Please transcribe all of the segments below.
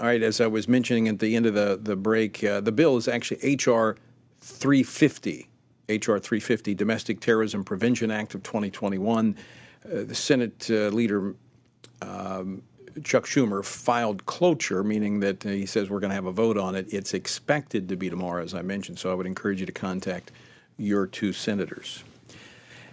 All right, as I was mentioning at the end of the break, the bill is actually H.R. 350, H.R. 350, Domestic Terrorism Prevention Act of 2021. The Senate leader, Chuck Schumer, filed cloture, meaning that he says we're going to have a vote on it. It's expected to be tomorrow, as I mentioned, so I would encourage you to contact your two senators.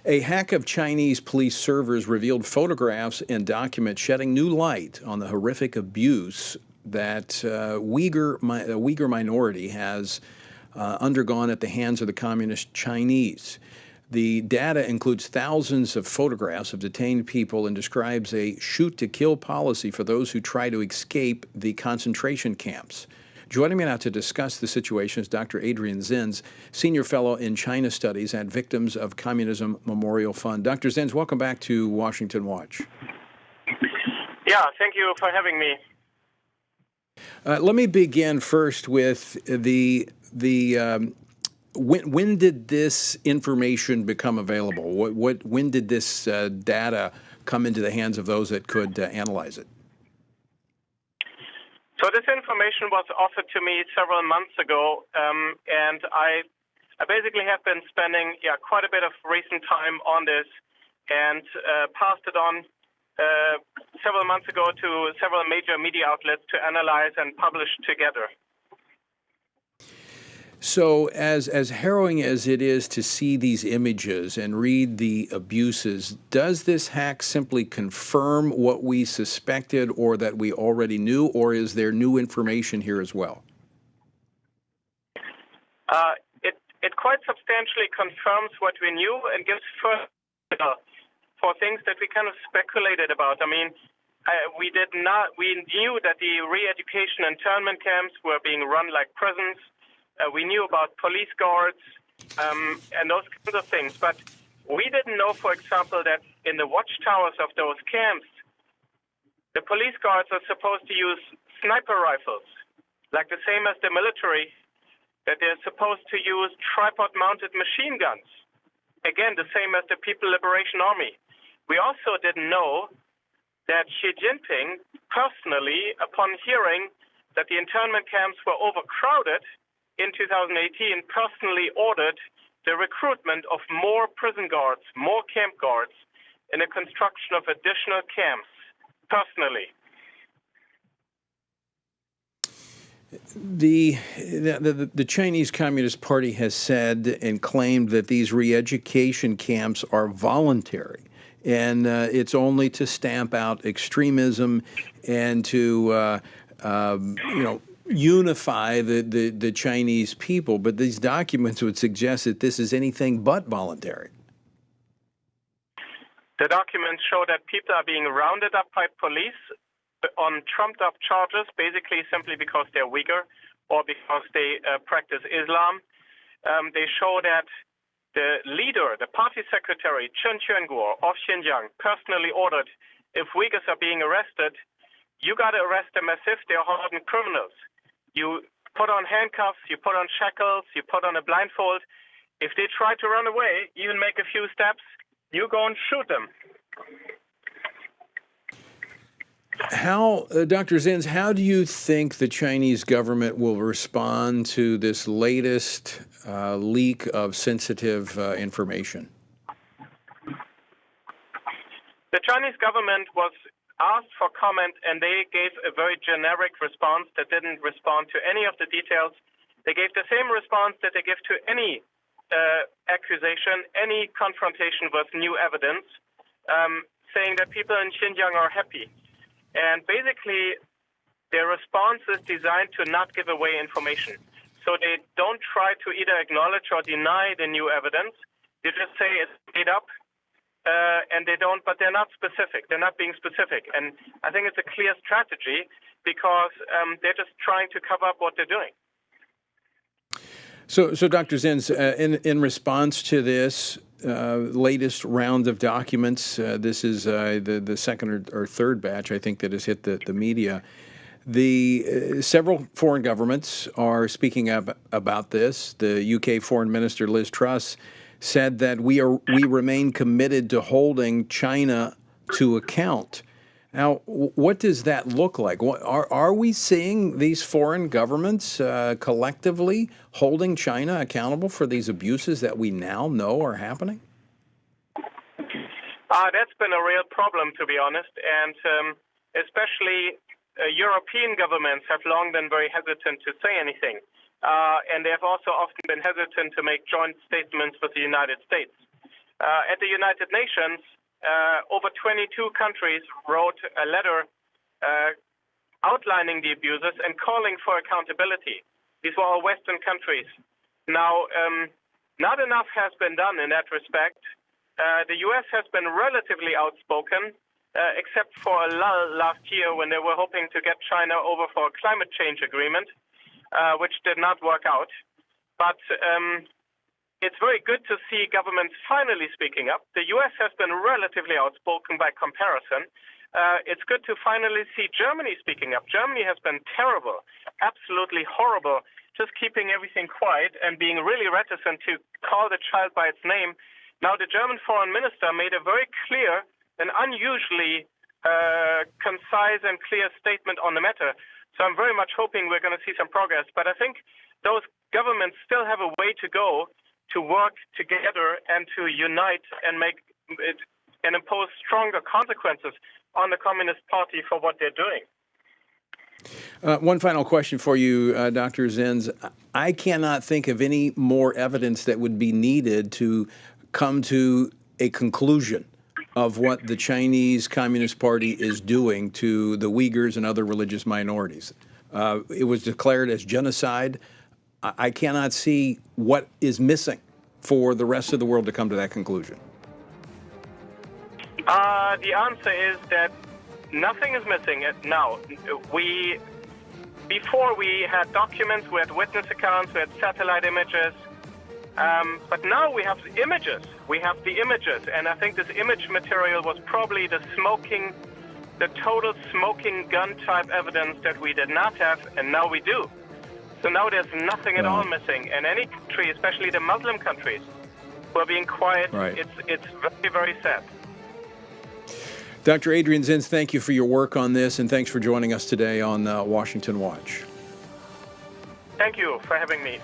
A hack of Chinese police servers revealed photographs and documents shedding new light on the horrific abuse that Uyghur minority has undergone at the hands of the communist Chinese. The data includes thousands of photographs of detained people and describes a shoot-to-kill policy for those who try to escape the concentration camps. Joining me now to discuss the situation is Dr. Adrian Zenz, Senior Fellow in China Studies at Victims of Communism Memorial Fund. Dr. Zenz, welcome back to Washington Watch. Yeah, thank you for having me. Let me begin first with when did this information become available? When did this data come into the hands of those that could analyze it? So this information was offered to me several months ago, and I basically have been spending quite a bit of recent time on this, and passed it on several months ago to several major media outlets to analyze and publish together. So as harrowing as it is to see these images and read the abuses, does this hack simply confirm what we suspected or that we already knew, or is there new information here as well? It quite substantially confirms what we knew and gives further for things that we kind of speculated about. I mean, we knew that the re-education internment camps were being run like prisons. We knew about police guards and those kinds of things. But we didn't know, for example, that in the watchtowers of those camps, the police guards are supposed to use sniper rifles, like the same as the military, that they're supposed to use tripod-mounted machine guns. Again, the same as the People Liberation Army. We also didn't know that Xi Jinping personally, upon hearing that the internment camps were overcrowded in 2018, personally ordered the recruitment of more prison guards, more camp guards, in the construction of additional camps, personally. The Chinese Communist Party has said and claimed that these re-education camps are voluntary, and it's only to stamp out extremism and to unify the Chinese people. But these documents would suggest that this is anything but voluntary. The documents show that people are being rounded up by police on trumped-up charges, basically simply because they're Uyghur or because they practice Islam. They show that the leader, the party secretary, Chen Quanguo of Xinjiang, personally ordered, if Uyghurs are being arrested, you got to arrest them as if they're hardened criminals. You put on handcuffs, you put on shackles, you put on a blindfold. If they try to run away, even make a few steps, you go and shoot them. Dr. Zenz, how do you think the Chinese government will respond to this latest leak of sensitive information? The Chinese government was asked for comment, and they gave a very generic response that didn't respond to any of the details. They gave the same response that they give to any accusation, any confrontation with new evidence, saying that people in Xinjiang are happy. And basically, their response is designed to not give away information. So they don't try to either acknowledge or deny the new evidence. They just say it's made up, and but they're not specific. They're not being specific. And I think it's a clear strategy because they're just trying to cover up what they're doing. So Dr. Zenz, in response to this latest round of documents, this is the second or third batch, I think, that has hit the media. Several foreign governments are speaking up about this. The UK Foreign Minister Liz Truss said that we remain committed to holding China to account. Now, what does that look like? Are we seeing these foreign governments collectively holding China accountable for these abuses that we now know are happening? That's been a real problem, to be honest, and especially European governments have long been very hesitant to say anything, and they have also often been hesitant to make joint statements with the United States. At the United Nations, over 22 countries wrote a letter outlining the abuses and calling for accountability. These were all Western countries. Now, not enough has been done in that respect. The U.S. has been relatively outspoken, except for a lull last year when they were hoping to get China over for a climate change agreement, which did not work out. But it's very good to see governments finally speaking up. The U.S. has been relatively outspoken by comparison. It's good to finally see Germany speaking up. Germany has been terrible, absolutely horrible, just keeping everything quiet and being really reticent to call the child by its name. Now, the German foreign minister made a very clear and unusually concise and clear statement on the matter. So I'm very much hoping we're going to see some progress. But I think those governments still have a way to go to work together and to unite and make it and impose stronger consequences on the Communist Party for what they're doing. One final question for you, Dr. Zenz. I cannot think of any more evidence that would be needed to come to a conclusion of what the Chinese Communist Party is doing to the Uyghurs and other religious minorities. It was declared as genocide. I cannot see what is missing for the rest of the world to come to that conclusion. The answer is that nothing is missing now. Before we had documents, we had witness accounts, we had satellite images, but now we have images. We have the images, and I think this image material was probably the total smoking gun type evidence that we did not have, and now we do. So now there's nothing at all missing. And any country, especially the Muslim countries, who are being quiet, it's very, very sad. Dr. Adrian Zenz, thank you for your work on this, and thanks for joining us today on Washington Watch. Thank you for having me.